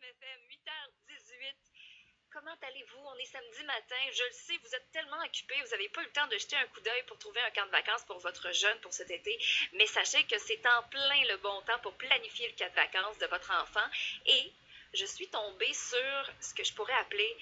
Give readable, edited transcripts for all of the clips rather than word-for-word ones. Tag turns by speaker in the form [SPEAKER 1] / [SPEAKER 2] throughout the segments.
[SPEAKER 1] rythme FM, 8h18. Comment allez-vous? On est samedi matin. Je le sais, vous êtes tellement occupés, vous n'avez pas eu le temps de jeter un coup d'œil pour trouver un camp de vacances pour votre jeune pour cet été. Mais sachez que c'est en plein le bon temps pour planifier le camp de vacances de votre enfant. Et je suis tombée sur ce que je pourrais appeler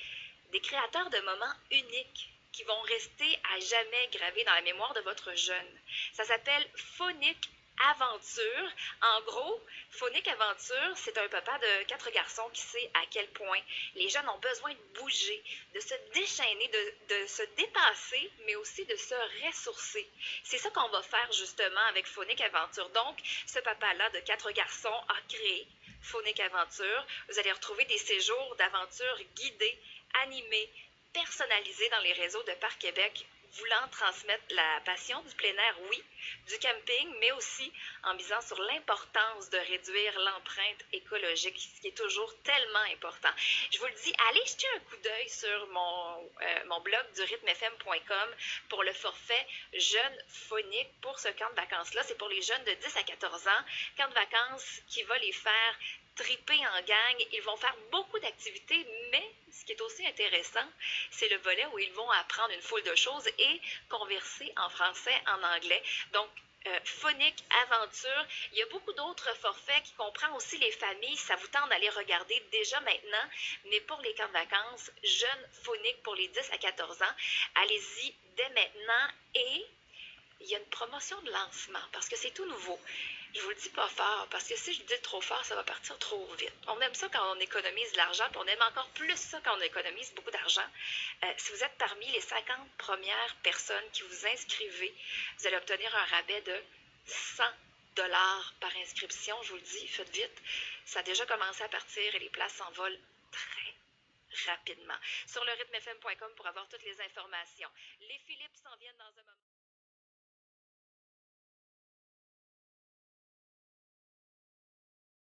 [SPEAKER 1] des créateurs de moments uniques qui vont rester à jamais gravés dans la mémoire de votre jeune. Ça s'appelle Phonique Aventure. En gros, Phonique Aventure, c'est un papa de 4 garçons qui sait à quel point les jeunes ont besoin de bouger, de se déchaîner, de se dépasser, mais aussi de se ressourcer. C'est ça qu'on va faire justement avec Phonique Aventure. Donc, ce papa-là de 4 garçons a créé Phonique Aventure. Vous allez retrouver des séjours d'aventure guidés, animés, personnalisés dans les réseaux de Parc Québec, voulant transmettre la passion du plein air, oui, du camping, mais aussi en misant sur l'importance de réduire l'empreinte écologique, ce qui est toujours tellement important. Je vous le dis, allez jeter un coup d'œil sur mon blog du rythmefm.com pour le forfait Jeunes Phonique pour ce camp de vacances-là. C'est pour les jeunes de 10 à 14 ans, camp de vacances qui va les faire triper en gang. Ils vont faire beaucoup d'activités, mais ce qui est aussi intéressant, c'est le volet où ils vont apprendre une foule de choses et converser en français, en anglais. Donc, Phonique Aventure. Il y a beaucoup d'autres forfaits qui comprennent aussi les familles. Ça vous tente d'aller regarder déjà maintenant, mais pour les camps de vacances, Jeunes Phonique pour les 10 à 14 ans, allez-y dès maintenant et il y a une promotion de lancement parce que c'est tout nouveau. Je vous le dis pas fort parce que si je le dis trop fort, ça va partir trop vite. On aime ça quand on économise de l'argent, puis on aime encore plus ça quand on économise beaucoup d'argent. Si vous êtes parmi les 50 premières personnes qui vous inscrivez, vous allez obtenir un rabais de 100 $ par inscription. Je vous le dis, faites vite. Ça a déjà commencé à partir et les places s'envolent très rapidement. Sur le rythmefm.com pour avoir toutes les informations. Les Philippes s'en viennent dans un moment.